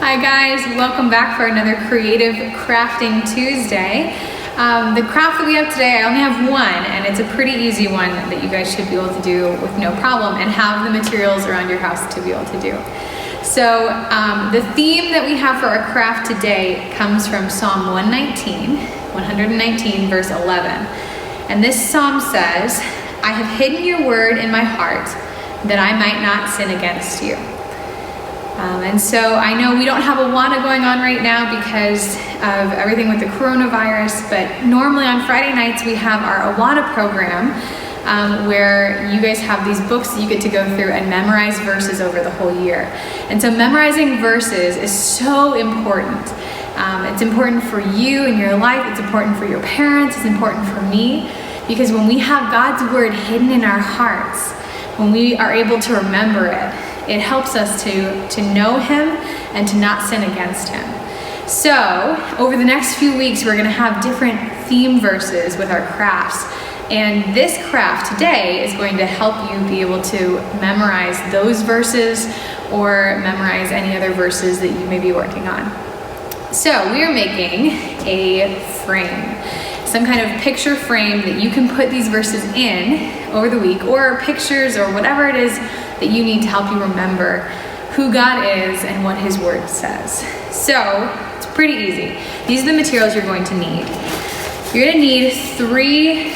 Hi guys, welcome back for another Creative Crafting Tuesday. The craft that we have today, I only have one, and it's a pretty easy one that you guys should be able to do with no problem and have the materials around your house to be able to do. So the theme that we have for our craft today comes from Psalm 119 verse 11. And this psalm says, "I have hidden your word in my heart that I might not sin against you." And so I know we don't have Awana going on right now because of everything with the coronavirus, but normally on Friday nights we have our Awana program where you guys have these books that you get to go through and memorize verses over the whole year. And so memorizing verses is so important. It's important for you in your life, it's important for your parents, it's important for me, because when we have God's word hidden in our hearts, when we are able to remember it, it helps us to know Him and to not sin against Him. So over the next few weeks, we're going to have different theme verses with our crafts. And this craft today is going to help you be able to memorize those verses or memorize any other verses that you may be working on. So we are making a frame, some kind of picture frame that you can put these verses in over the week, or pictures or whatever it is that you need to help you remember who God is and what His word says. So it's pretty easy. These are the materials you're going to need. You're going to need 3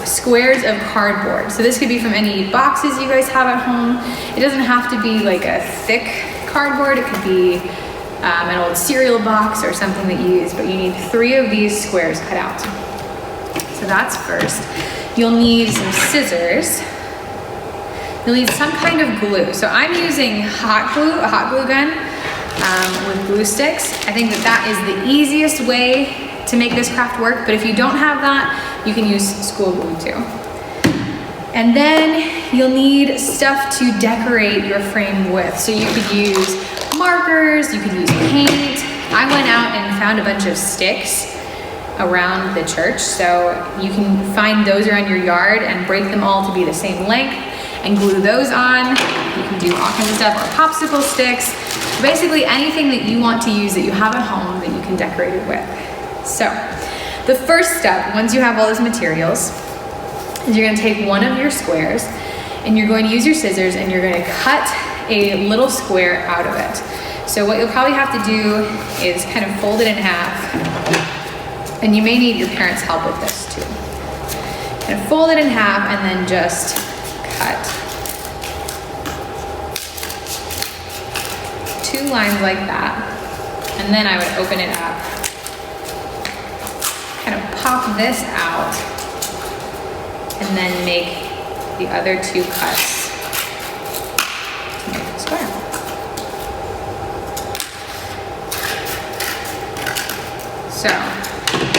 squares of cardboard. So this could be from any boxes you guys have at home. It doesn't have to be like a thick cardboard. It could be an old cereal box or something that you use, but you need 3 of these squares cut out. So that's first. You'll need some scissors. You'll need some kind of glue. So I'm using hot glue, a hot glue gun with glue sticks. I think that is the easiest way to make this craft work, but if you don't have that, you can use school glue too. And then you'll need stuff to decorate your frame with. So you could use markers, you could use paint. I went out and found a bunch of sticks around the church, so you can find those around your yard and break them all to be the same length and glue those on. You can do all kinds of stuff, or popsicle sticks. Basically anything that you want to use that you have at home that you can decorate it with. So the first step, once you have all those materials, is you're going to take one of your squares and you're going to use your scissors and you're going to cut a little square out of it. So what you'll probably have to do is kind of fold it in half, and you may need your parents' help with this too. Kind of fold it in half and then just cut 2 lines like that, and then I would open it up, kind of pop this out, and then make the other 2 cuts to make the square. So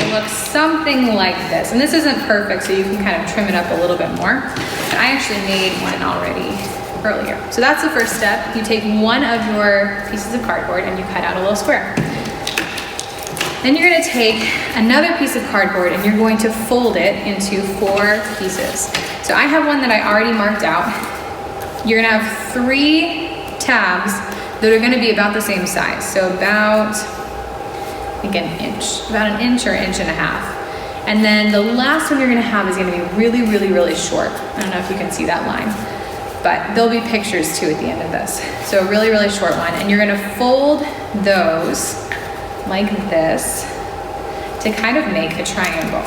it looks something like this, and this isn't perfect, so you can kind of trim it up a little bit more. But I actually made one already earlier. So that's the first step. You take one of your pieces of cardboard and you cut out a little square. Then you're going to take another piece of cardboard and you're going to fold it into 4 pieces. So I have one that I already marked out. You're going to have 3 tabs that are going to be about the same size. So about, I think, an inch, about an inch or inch and a half. And then the last one you're going to have is going to be really, really, really short. I don't know if you can see that line, but there'll be pictures too at the end of this. So a really, really short one. And you're going to fold those like this to kind of make a triangle.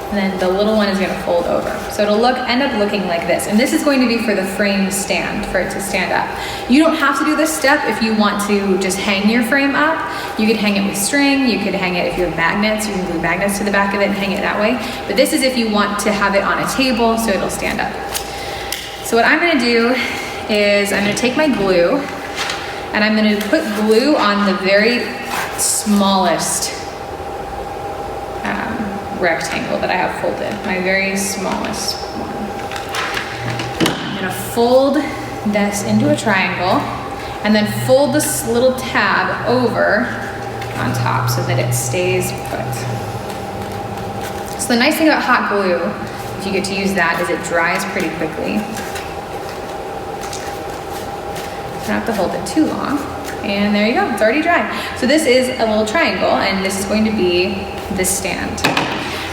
And then the little one is going to fold over. So it'll end up looking like this. And this is going to be for the frame stand, for it to stand up. You don't have to do this step if you want to just hang your frame up. You could hang it with string, you could hang it if you have magnets, you can glue magnets to the back of it and hang it that way. But this is if you want to have it on a table so it'll stand up. So what I'm going to do is I'm going to take my glue and I'm going to put glue on the very smallest rectangle that I have folded, my very smallest one. I'm going to fold this into a triangle and then fold this little tab over on top so that it stays put. So the nice thing about hot glue, if you get to use that, is it dries pretty quickly. don't have to hold it too long. And there you go, it's already dry. So this is a little triangle, and this is going to be this stand.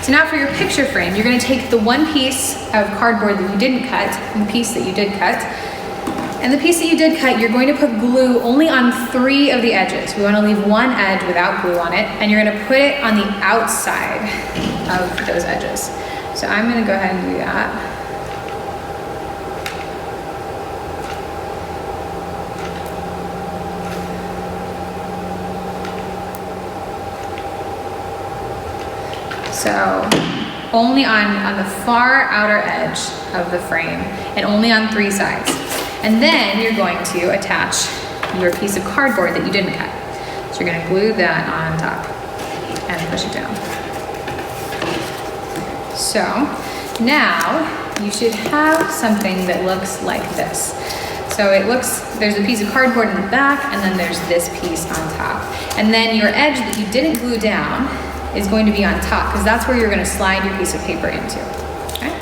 So now for your picture frame, you're gonna take the one piece of cardboard that you didn't cut, and the piece that you did cut, and the piece that you did cut, you're going to put glue only on 3 of the edges. We wanna leave one edge without glue on it, and you're gonna put it on the outside of those edges. So I'm gonna go ahead and do that. So only on the far outer edge of the frame and only on 3 sides. And then you're going to attach your piece of cardboard that you didn't cut. So you're gonna glue that on top and push it down. So now you should have something that looks like this. So there's a piece of cardboard in the back, and then there's this piece on top. And then your edge that you didn't glue down is going to be on top, because that's where you're going to slide your piece of paper into. Okay?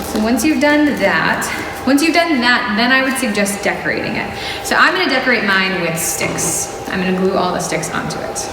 So once you've done that, then I would suggest decorating it. So I'm going to decorate mine with sticks. I'm going to glue all the sticks onto it.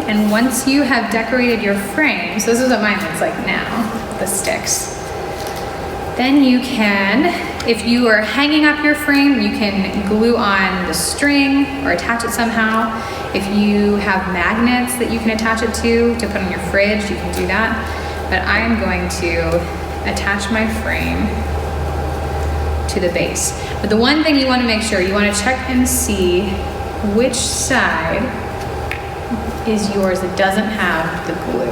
And once you have decorated your frame, so this is what mine looks like now, the sticks. Then you can, if you are hanging up your frame, you can glue on the string or attach it somehow. If you have magnets that you can attach it to put on your fridge, you can do that. But I am going to attach my frame to the base. But the one thing you want to make sure, you want to check and see which side is yours that doesn't have the glue.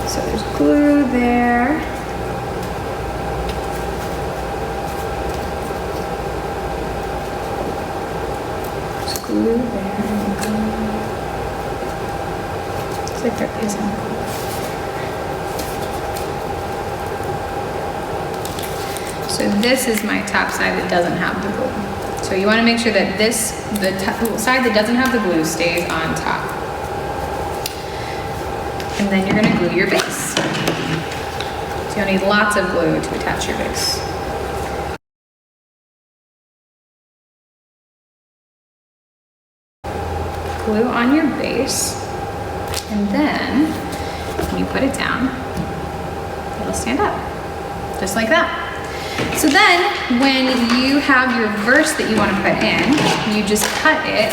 So there's glue there. There's glue there. Looks like there isn't glue. So this is my top side that doesn't have the glue. So you want to make sure that the side that doesn't have the glue stays on top. And then you're going to glue your base. So you'll need lots of glue to attach your base. Glue on your base, and then when you put it down, it'll stand up, just like that. So then, when you have your verse that you want to put in, you just cut it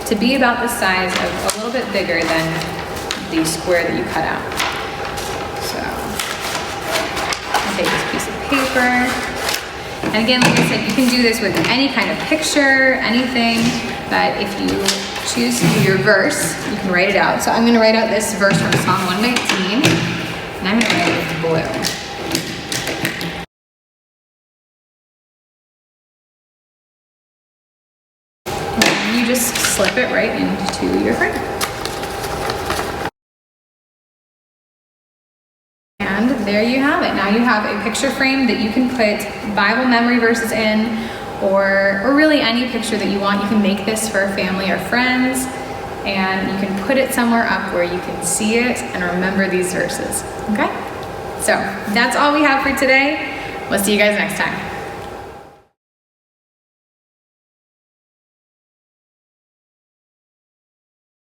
to be about the size of a little bit bigger than the square that you cut out. So, I'll take this piece of paper. And again, like I said, you can do this with any kind of picture, anything, but if you choose to do your verse, you can write it out. So I'm going to write out this verse from Psalm 119, and I'm going to write it with blue. You just slip it right into your frame. And there you have it. Now you have a picture frame that you can put Bible memory verses in, or really any picture that you want. You can make this for a family or friends, and you can put it somewhere up where you can see it and remember these verses. Okay? So that's all we have for today. We'll see you guys next time.